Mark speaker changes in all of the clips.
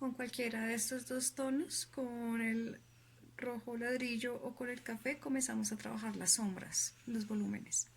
Speaker 1: con cualquiera de estos dos tonos, con el rojo ladrillo o con el café, comenzamos a trabajar las sombras, los volúmenes.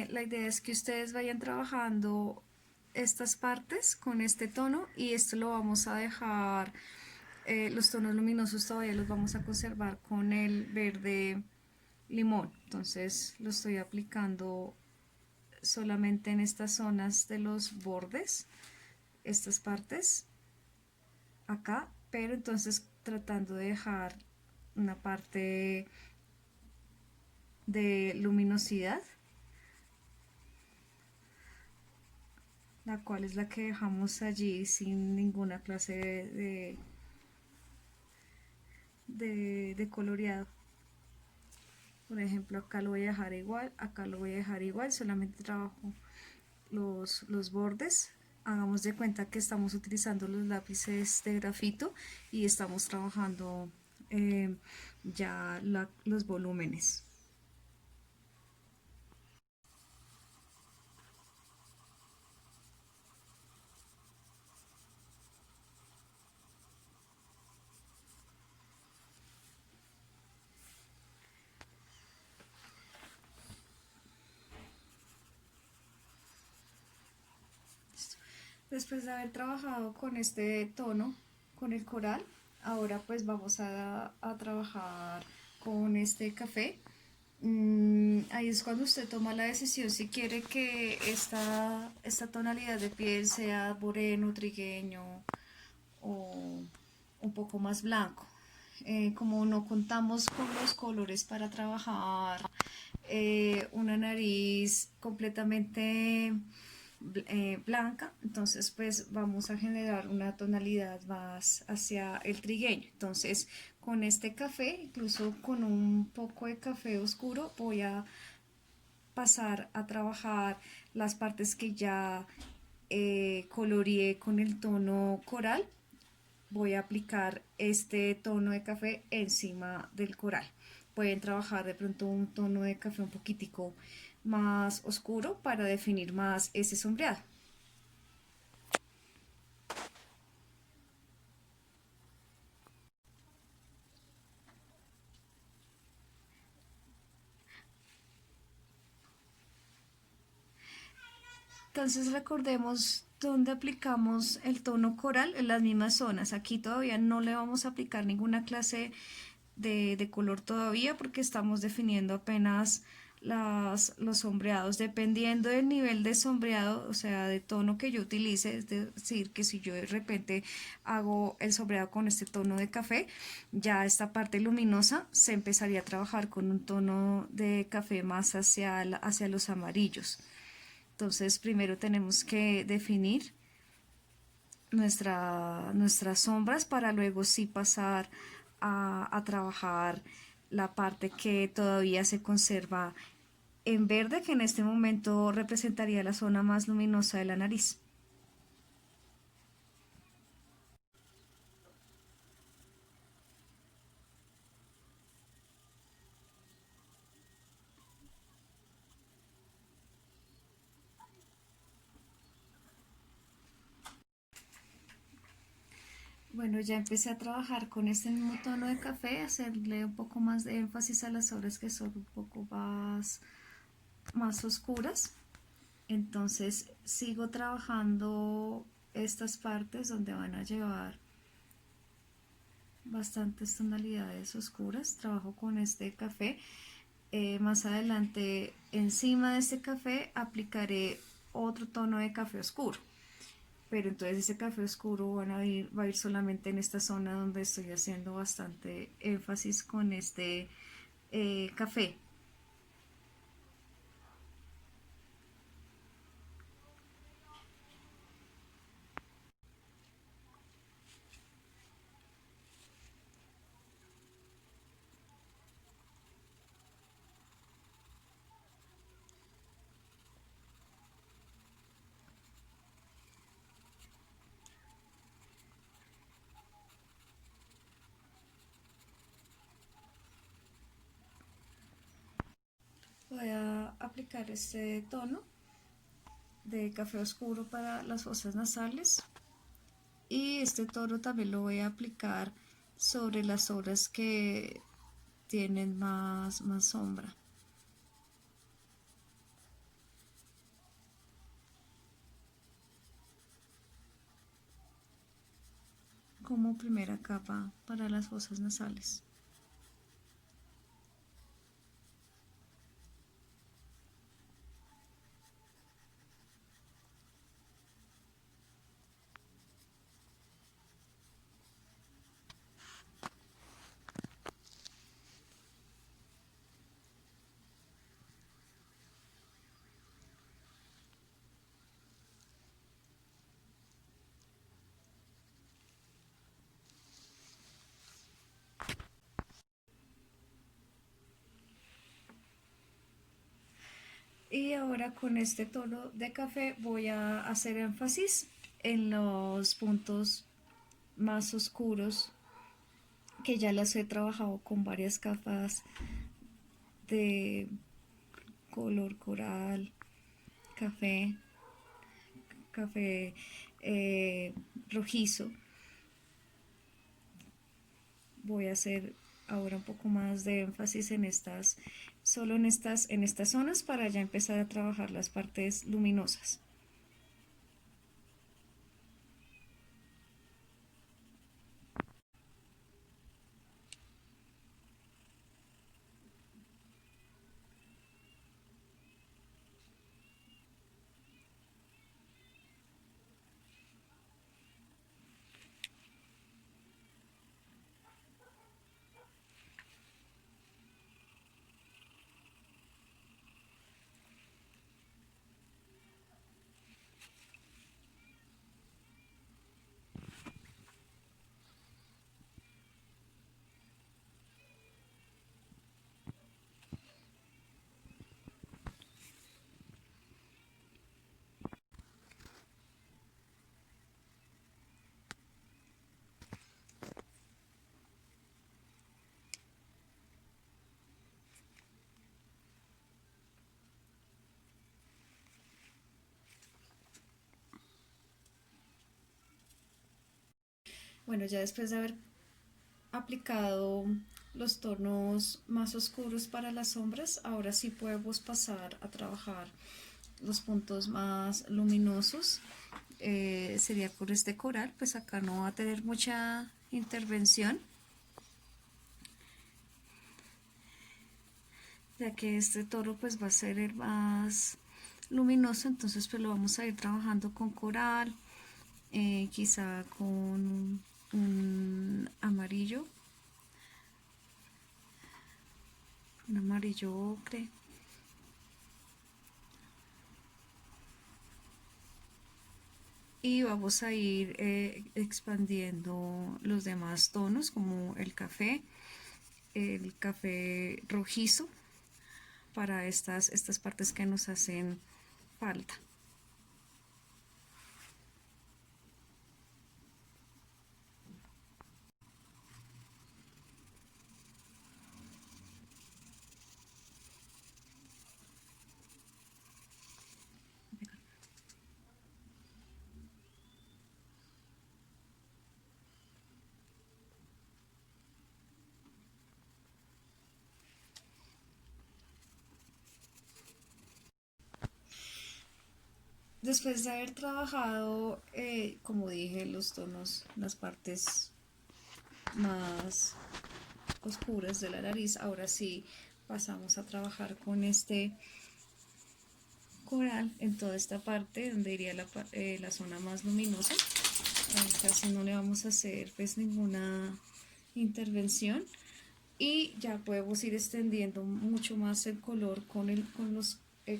Speaker 1: La idea es que ustedes vayan trabajando estas partes con este tono y esto lo vamos a dejar, los tonos luminosos todavía los vamos a conservar con el verde limón. Entonces lo estoy aplicando solamente en estas zonas de los bordes, estas partes acá, pero entonces tratando de dejar una parte de luminosidad, la cual es la que dejamos allí sin ninguna clase de coloreado. Por ejemplo, acá lo voy a dejar igual, acá lo voy a dejar igual, solamente trabajo los bordes. Hagamos de cuenta que estamos utilizando los lápices de grafito y estamos trabajando ya los volúmenes. Después de haber trabajado con este tono, con el coral, ahora pues vamos a trabajar con este café. Ahí es cuando usted toma la decisión si quiere que esta tonalidad de piel sea moreno, trigueño o un poco más blanco. Como no contamos con los colores para trabajar una nariz completamente blanca, entonces pues vamos a generar una tonalidad más hacia el trigueño. Entonces con este café, incluso con un poco de café oscuro, voy a pasar a trabajar las partes que ya coloreé con el tono coral. Voy a aplicar este tono de café encima del coral. Pueden trabajar de pronto un tono de café un poquitico más oscuro para definir más ese sombreado. Entonces recordemos donde aplicamos el tono coral en las mismas zonas. Aquí todavía no le vamos a aplicar ninguna clase de color todavía porque estamos definiendo apenas los sombreados. Dependiendo del nivel de sombreado, o sea, de tono que yo utilice, es decir, que si yo de repente hago el sombreado con este tono de café, ya esta parte luminosa se empezaría a trabajar con un tono de café más hacia los amarillos. Entonces, primero tenemos que definir nuestras sombras para luego sí pasar a trabajar la parte que todavía se conserva en verde, que en este momento representaría la zona más luminosa de la nariz. Bueno, ya empecé a trabajar con este mismo tono de café, hacerle un poco más de énfasis a las sombras que son un poco más oscuras. Entonces sigo trabajando estas partes donde van a llevar bastantes tonalidades oscuras. Trabajo con este café. Más adelante, encima de este café, aplicaré otro tono de café oscuro. Pero entonces ese café oscuro va a ir solamente en esta zona donde estoy haciendo bastante énfasis con este café. Voy a aplicar este tono de café oscuro para las fosas nasales y este tono también lo voy a aplicar sobre las zonas que tienen más sombra. Como primera capa para las fosas nasales. Y ahora con este tono de café voy a hacer énfasis en los puntos más oscuros que ya las he trabajado con varias capas de color coral, café, café rojizo. Voy a hacer ahora un poco más de énfasis en solo en estas zonas para ya empezar a trabajar las partes luminosas. Bueno, ya después de haber aplicado los tonos más oscuros para las sombras, ahora sí podemos pasar a trabajar los puntos más luminosos. sería con este coral. Pues acá no va a tener mucha intervención, ya que este tono pues va a ser el más luminoso, entonces pues lo vamos a ir trabajando con coral, quizá con un amarillo, un amarillo ocre. Y vamos a ir expandiendo los demás tonos como el café rojizo para estas partes que nos hacen falta. Después de haber trabajado, como dije, los tonos, las partes más oscuras de la nariz, ahora sí pasamos a trabajar con este coral en toda esta parte donde iría la zona más luminosa. Casi no le vamos a hacer pues ninguna intervención, y ya podemos ir extendiendo mucho más el color con los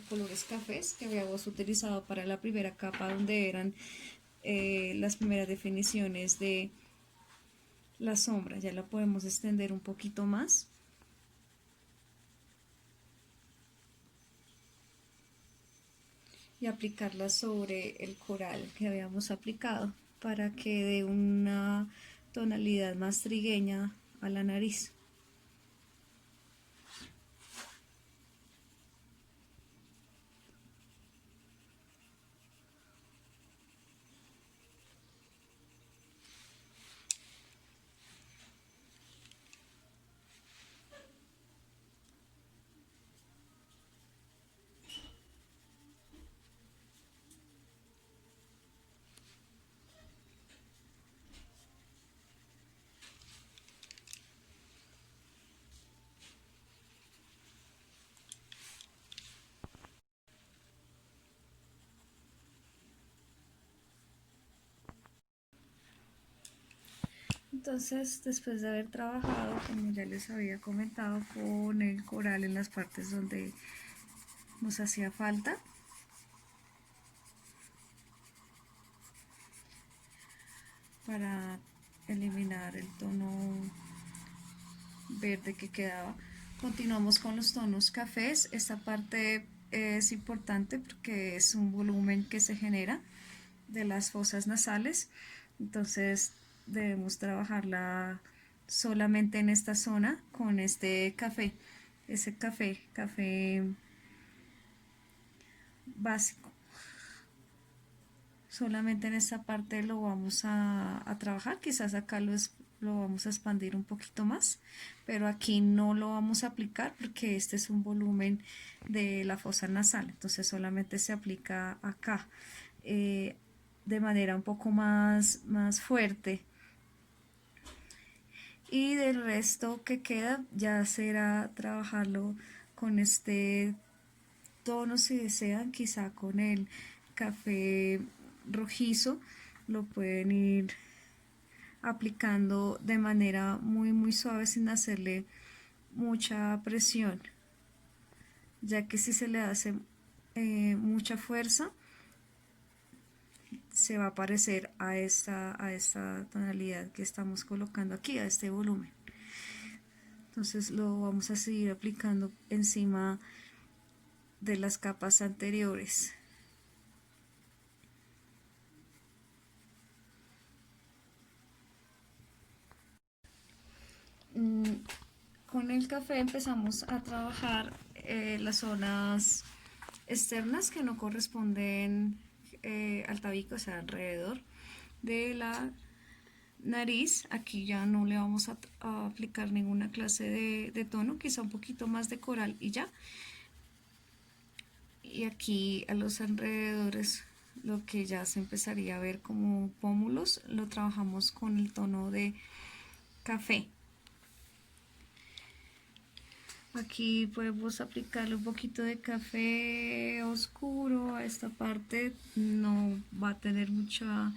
Speaker 1: colores cafés que habíamos utilizado para la primera capa, donde eran las primeras definiciones de la sombra. Ya la podemos extender un poquito más y aplicarla sobre el coral que habíamos aplicado para que dé una tonalidad más trigueña a la nariz. Entonces, después de haber trabajado, como ya les había comentado, con el coral en las partes donde nos hacía falta, para eliminar el tono verde que quedaba, continuamos con los tonos cafés. Esta parte es importante porque es un volumen que se genera de las fosas nasales, entonces debemos trabajarla solamente en esta zona con este café, ese café básico. Solamente en esta parte lo vamos a trabajar, quizás acá lo vamos a expandir un poquito más, pero aquí no lo vamos a aplicar porque este es un volumen de la fosa nasal, entonces solamente se aplica acá de manera un poco más fuerte, y del resto que queda ya será trabajarlo con este tono, si desean, quizá con el café rojizo, lo pueden ir aplicando de manera muy suave sin hacerle mucha presión, ya que si se le hace mucha fuerza se va a parecer a esta tonalidad que estamos colocando aquí, a este volumen. Entonces lo vamos a seguir aplicando encima de las capas anteriores. Con el café empezamos a trabajar las zonas externas que no corresponden al tabique, o sea, alrededor de la nariz. Aquí ya no le vamos a aplicar ninguna clase de tono, quizá un poquito más de coral y ya. Y aquí a los alrededores lo que ya se empezaría a ver como pómulos, lo trabajamos con el tono de café. Aquí podemos aplicarle un poquito de café oscuro a esta parte, no va a tener mucha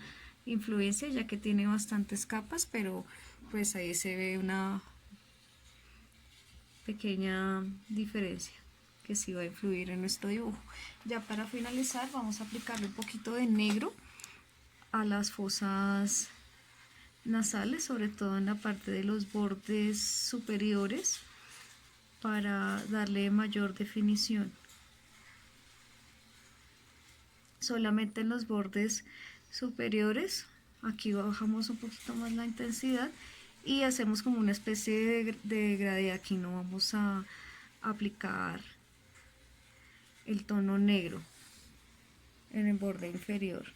Speaker 1: influencia ya que tiene bastantes capas, pero pues ahí se ve una pequeña diferencia que sí va a influir en nuestro dibujo. Ya para finalizar vamos a aplicarle un poquito de negro a las fosas nasales, sobre todo en la parte de los bordes superiores, para darle mayor definición. Solamente en los bordes superiores, aquí bajamos un poquito más la intensidad y hacemos como una especie de degradé. Aquí no vamos a aplicar el tono negro en el borde inferior.